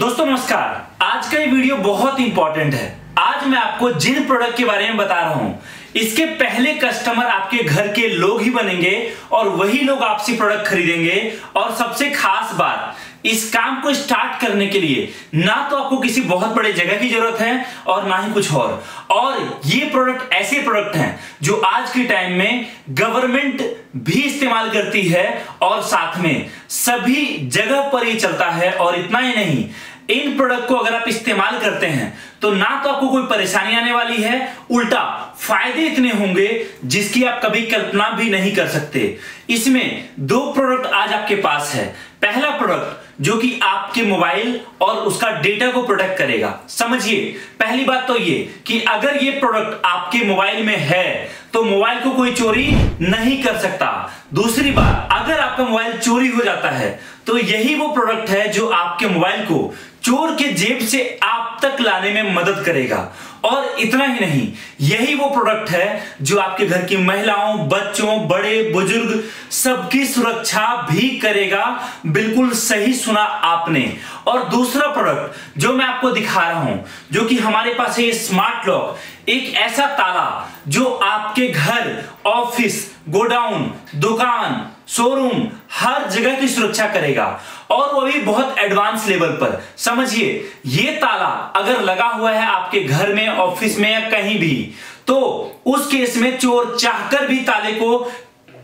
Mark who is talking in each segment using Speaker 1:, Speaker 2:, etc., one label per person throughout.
Speaker 1: दोस्तों नमस्कार। आज का ये वीडियो बहुत इंपॉर्टेंट है। आज मैं आपको जिन प्रोडक्ट के बारे में बता रहा हूं, इसके पहले कस्टमर आपके घर के लोग ही बनेंगे और वही लोग आपसे प्रोडक्ट खरीदेंगे। और सबसे खास बात, इस काम को स्टार्ट करने के लिए ना तो आपको किसी बहुत बड़े जगह की जरूरत है और ना ही कुछ और ये प्रोडक्ट ऐसे प्रोडक्ट हैं जो आज के टाइम में गवर्नमेंट भी इस्तेमाल करती है और साथ में सभी जगह पर ये चलता है। और इतना ही नहीं, इन प्रोडक्ट को अगर आप इस्तेमाल करते हैं तो ना तो आपको कोई परेशानी आने वाली है, उल्टा फायदे इतने होंगे जिसकी आप कभी कल्पना भी नहीं कर सकते। इसमें दो प्रोडक्ट आज आपके पास है। पहला प्रोडक्ट जो कि आपके मोबाइल और उसका डेटा को प्रोटेक्ट करेगा। समझिए, पहली बात तो ये कि अगर ये प्रोडक्ट आपके मोबाइल में है तो मोबाइल को कोई चोरी नहीं कर सकता। दूसरी बात, अगर आपका मोबाइल चोरी हो जाता है तो यही वो प्रोडक्ट है जो आपके मोबाइल को चोर के जेब से आप तक लाने में मदद करेगा। और इतना ही नहीं, यही वो प्रोडक्ट है जो आपके घर की महिलाओं, बच्चों, बड़े बुजुर्ग सबकी सुरक्षा भी करेगा। बिल्कुल सही सुना आपने। और दूसरा प्रोडक्ट जो मैं आपको दिखा रहा हूं, जो कि हमारे पास है, ये स्मार्ट लॉक, एक ऐसा ताला जो आपके घर, ऑफिस, गोडाउन, दुकान, शोरूम, हर जगह की सुरक्षा करेगा और वो भी बहुत एडवांस लेवल पर। समझिए, ये ताला अगर लगा हुआ है आपके घर में, ऑफिस में या कहीं भी, तो उस केस में चोर चाहकर भी ताले को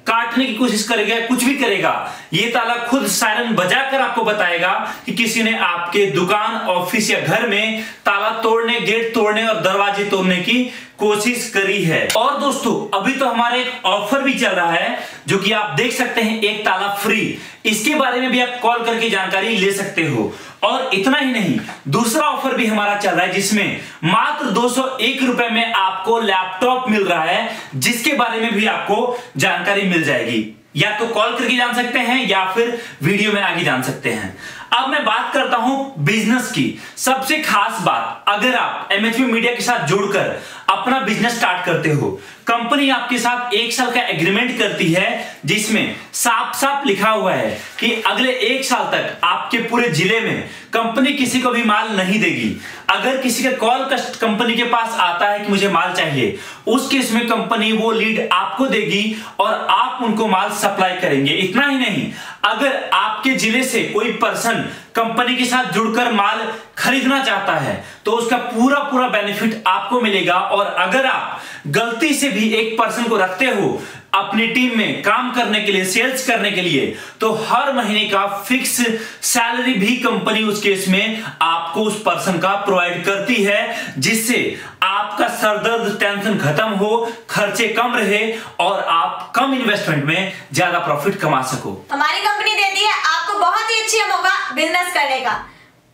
Speaker 1: काटने की कोशिश करेगा, कुछ भी करेगा, ये ताला खुद सायरन बजाकर आपको बताएगा कि किसी ने आपके दुकान, ऑफिस या घर में ताला तोड़ने, गेट तोड़ने और दरवाजे तोड़ने की कोशिश करी है। और दोस्तों, अभी तो हमारा एक ऑफर भी चल रहा है जो कि आप देख सकते हैं, एक ताला फ्री। इसके बारे में भी आप कॉल करके जानकारी ले सकते हो। और इतना ही नहीं, दूसरा ऑफर भी हमारा चल रहा है जिसमें मात्र 201 रुपए में आपको लैपटॉप मिल रहा है, जिसके बारे में भी आपको जानकारी मिल जाएगी। या तो कॉल करके जान सकते हैं या फिर वीडियो में आगे जान सकते हैं। अब मैं बात करता हूं बिजनेस की। सबसे खास बात, अगर आप एमएचपी मीडिया के साथ जुड़कर अपना बिजनेस स्टार्ट करते हो, कंपनी आपके साथ 1 साल का एग्रीमेंट करती है जिसमें साफ साफ लिखा हुआ है कि अगले 1 साल तक आपके पूरे जिले में कंपनी किसी को भी माल नहीं देगी। अगर किसी का कॉल कंपनी के पास आता है कि मुझे माल चाहिए, उस केस में कंपनी वो लीड आपको देगी और आप उनको माल सप्लाई करेंगे। इतना ही नहीं, अगर आपके जिले से कोई पर्सन कंपनी के साथ जुड़कर माल खरीदना चाहता है तो उसका पूरा बेनिफिट आपको मिलेगा। और अगर आप गलती से भी एक पर्सन को रखते हो अपनी टीम में काम करने के लिए, सेल्स करने के लिए, तो हर महीने का फिक्स सैलरी भी कंपनी उस केस में आपको उस पर्सन का प्रोवाइड करती है, जिससे आपका सरदर्द, टेंशन खत्म हो, खर्चे कम रहे और आप कम इन्वेस्टमेंट में ज्यादा प्रॉफिट कमा सको।
Speaker 2: हमारी कंपनी देती है आपको बहुत ही अच्छी मौका बिजनेस करने का।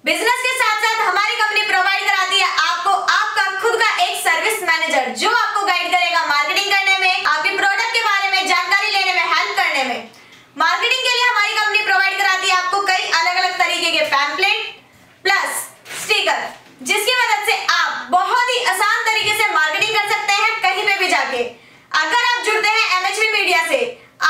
Speaker 2: बिजनेस के साथ साथ हमारी कंपनी प्रोवाइड कराती है आपको आपका खुद का एक सर्विस मैनेजर, जो आपको गाइड करेगा मार्केटिंग करने में, आपके प्रोडक्ट के बारे में जानकारी लेने में, हेल्प करने में। मार्केटिंग के लिए हमारी कंपनी प्रोवाइड कराती है आपको कई अलग-अलग तरीके के पैम्पलेट प्लस स्टिकर, जिसकी मदद से आप बहुत ही आसान तरीके से मार्केटिंग कर सकते हैं कहीं पे भी जाके। अगर आप जुड़ते हैं एमएचपी मीडिया से,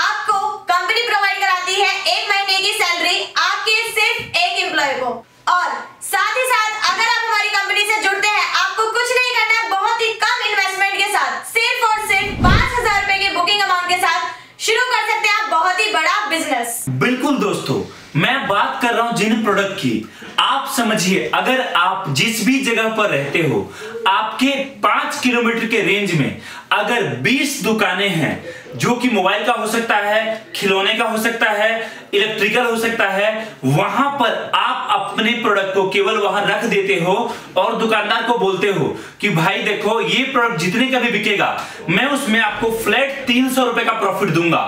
Speaker 2: आपको कंपनी प्रोवाइड कराती है 1 महीने की सैलरी आपके सिर्फ एक एम्प्लॉय को। और साथ ही साथ अगर आप हमारी कंपनी से जुड़ते हैं, आपको कुछ नहीं करना है, बहुत ही कम इन्वेस्टमेंट के साथ सिर्फ और सिर्फ 5000 रुपए की बुकिंग अमाउंट के साथ शुरू कर सकते हैं आप बहुत ही बड़ा बिजनेस।
Speaker 1: बिल्कुल दोस्तों, मैं बात कर रहा हूं जिन प्रोडक्ट की। आप समझिए, अगर आप जिस भी जगह पर रहते हो, आपके 5 किलोमीटर के रेंज में अगर 20 दुकानें हैं, जो कि मोबाइल का हो सकता है, खिलौने का हो सकता है, इलेक्ट्रिकल हो सकता है, वहां पर आप अपने प्रोडक्ट को केवल वहां रख देते हो और दुकानदार को बोलते हो कि भाई देखो, ये प्रोडक्ट जितने का भी बिकेगा मैं उसमें आपको फ्लैट 300 रुपए का प्रॉफिट दूंगा।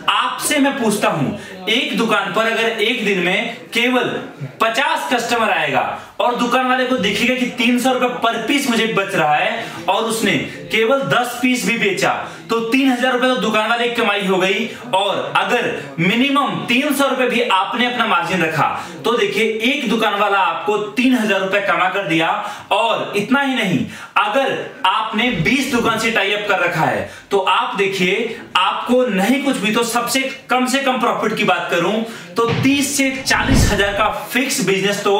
Speaker 1: आपसे मैं पूछता हूं, एक दुकान पर अगर एक दिन में केवल 50 कस्टमर आएगा और दुकान वाले को दिखेगा कि 300 रुपए पर पीस मुझे बच रहा है और उसने केवल 10 पीस भी बेचा, तो 3000 रुपए तो दुकान वाले की कमाई हो गई। और अगर मिनिमम 300 रुपए भी आपने अपना मार्जिन रखा तो देखिए, एक दुकान वाला आपको 3000 रुपए कमा कर दिया। और इतना ही नहीं, अगर आपने 20 दुकान से टाई अप कर रखा है तो आप देखिए, आपको नहीं कुछ भी तो सबसे कम प्रॉफिट की बात करूं तो 30 से 40 हजार का फिक्स बिजनेस तो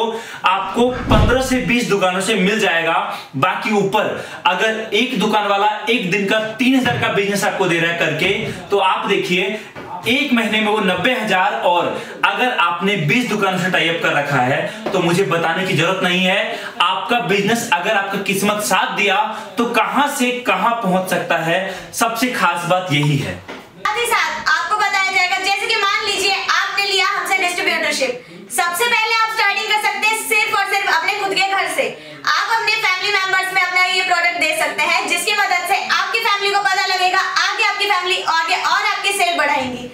Speaker 1: आपको 15 से 20 दुकानों से मिल जाएगा। बाकी ऊपर अगर एक दुकान वाला एक दिन का 3000 का बिजनेस आपको दे रहा है करके, तो आप देखिए एक महीने में वो 90,000, और अगर आपने 20 दुकानों से टाई अप कर रखा है तो मुझे बताने की जरूरत नहीं है, आपका बिजनेस अगर आपका किस्मत साथ दिया तो कहां से कहां पहुंच सकता है। सबसे खास बात यही है।
Speaker 2: साथ ही साथ आपको बताया जाएगा, जैसे कि मान लीजिए आपने लिया हमसे डिस्ट्रीब्यूटरशिप। सबसे पहले आप स्टार्टिंग कर सकते हैं सिर्फ और सिर्फ अपने खुद के घर से। आप अपने फैमिली मेंबर्स में अपना ये प्रोडक्ट दे सकते हैं, जिसकी मदद से आपकी फैमिली को पता लगेगा, आगे आपकी फैमिली आगे और आपकी सेल बढ़ाएंगी,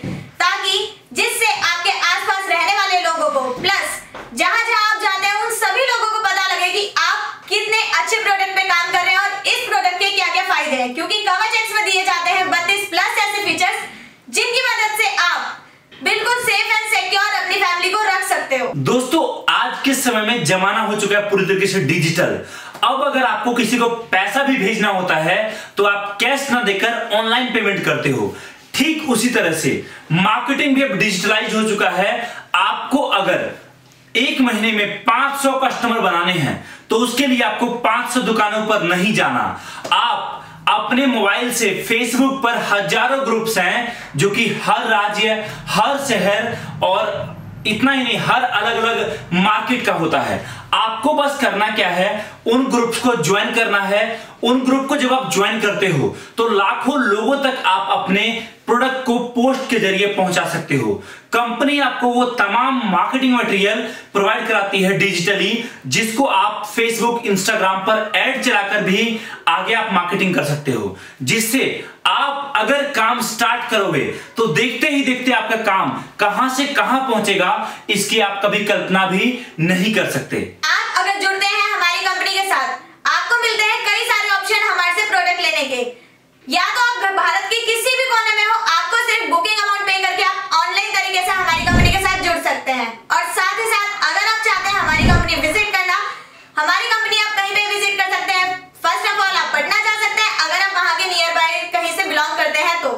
Speaker 2: ताकि जिससे आपके आसपास रहने वाले लोगों को प्लस जहां-जहां आप जाते हैं उन सभी लोगों को पता लगे कि आप कितने अच्छे प्रोडक्ट पे काम कर रहे हैं और इस प्रोडक्ट के क्या-क्या फायदे हैं। क्योंकि कवच एक्स में दिए जाते हैं 32 प्लस ऐसे फीचर्स जिनकी मदद से आप बिल्कुल सेफ एंड सिक्योर अपनी फैमिली को रख सकते हो।
Speaker 1: दोस्तों, आज के समय में जमाना हो चुका है पूरी तरीके से डिजिटल। अब अगर आपको किसी को पैसा भी भेजना होता है तो आप कैश ना देकर ऑनलाइन पेमेंट करते हो। ठीक उसी तरह से मार्केटिंग भी अब डिजिटलाइज हो चुका है। आपको अगर एक महीने में 500 कस्टमर बनाने हैं तो उसके लिए आपको 500 दुकानों पर नहीं जाना। आप अपने मोबाइल से फेसबुक पर हजारों ग्रुप्स हैं जो कि हर राज्य, हर शहर और इतना ही नहीं हर अलग अलग मार्केट का होता है। आपको बस करना क्या है, उन ग्रुप्स को ज्वाइन करना है। उन ग्रुप को जब आप ज्वाइन करते हो तो लाखों लोगों तक आप अपने प्रोडक्ट को पोस्ट के जरिए पहुंचा सकते हो। कंपनी आपको वो तमाम मार्केटिंग मटेरियल प्रोवाइड कराती है डिजिटली, जिसको आप फेसबुक, इंस्टाग्राम पर ऐड चलाकर भी आगे आप मार्केटिंग कर सकते हो, जिससे आप अगर काम स्टार्ट करोगे तो देखते ही देखते आपका काम कहां से कहां पहुंचेगा, इसकी आप कभी कल्पना भी नहीं कर सकते।
Speaker 2: आप अगर जुड़ते हैं हमारी कंपनी के साथ, आपको मिलते हैं कई सारे ऑप्शन हमारे से प्रोडक्ट लेने के। या तो आप भारत के किसी भी कोने में हो, आपको सिर्फ बुकिंग अमाउंट पे करके आप ऑनलाइन तरीके से हमारी कंपनी के साथ जुड़ सकते हैं। और साथ ही साथ अगर आप चाहते हैं हमारी कंपनी विजिट करना, हमारी कंपनी आप कहीं पे विजिट कर सकते हैं। फर्स्ट ऑफ ऑल आप पटना जा सकते हैं अगर आप वहां के नियर बाय कहीं से बिलोंग करते हैं तो,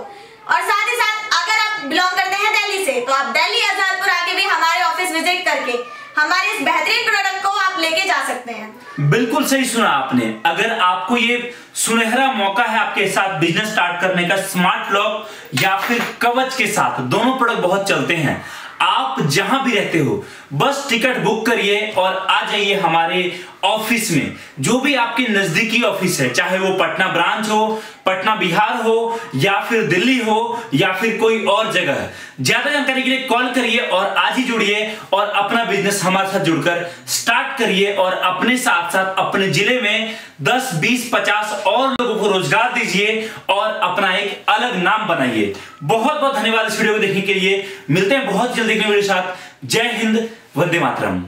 Speaker 2: और साथ ही साथ अगर आप बिलोंग करते हैं दिल्ली से तो आप दिल्ली आजादपुर आके भी हमारे ऑफिस विजिट करके हमारे इस बेहतरीन प्रोडक्ट को आप लेके जा सकते हैं।
Speaker 1: बिल्कुल सही सुना आपने। अगर आपको ये सुनहरा मौका है आपके साथ बिजनेस स्टार्ट करने का, स्मार्ट लॉक या फिर कवच के साथ, दोनों प्रोडक्ट बहुत चलते हैं। आप जहां भी रहते हो बस टिकट बुक करिए और आ जाइए हमारे ऑफिस में। जो भी आपके नजदीकी ऑफिस है, चाहे वो पटना ब्रांच हो, पटना बिहार हो, या फिर दिल्ली हो, या फिर कोई और जगह। ज्यादा जानकारी के लिए कॉल करिए और आज ही जुड़िए और अपना बिजनेस हमारे साथ जुड़कर स्टार्ट करिए और अपने साथ साथ अपने जिले में 10, 20, 50 और लोगों को रोजगार दीजिए और अपना एक अलग नाम बनाइए। बहुत बहुत धन्यवाद इस वीडियो को देखने के लिए। मिलते हैं बहुत जल्दी के वीडियो के साथ। जय हिंद, वंदे मातरम।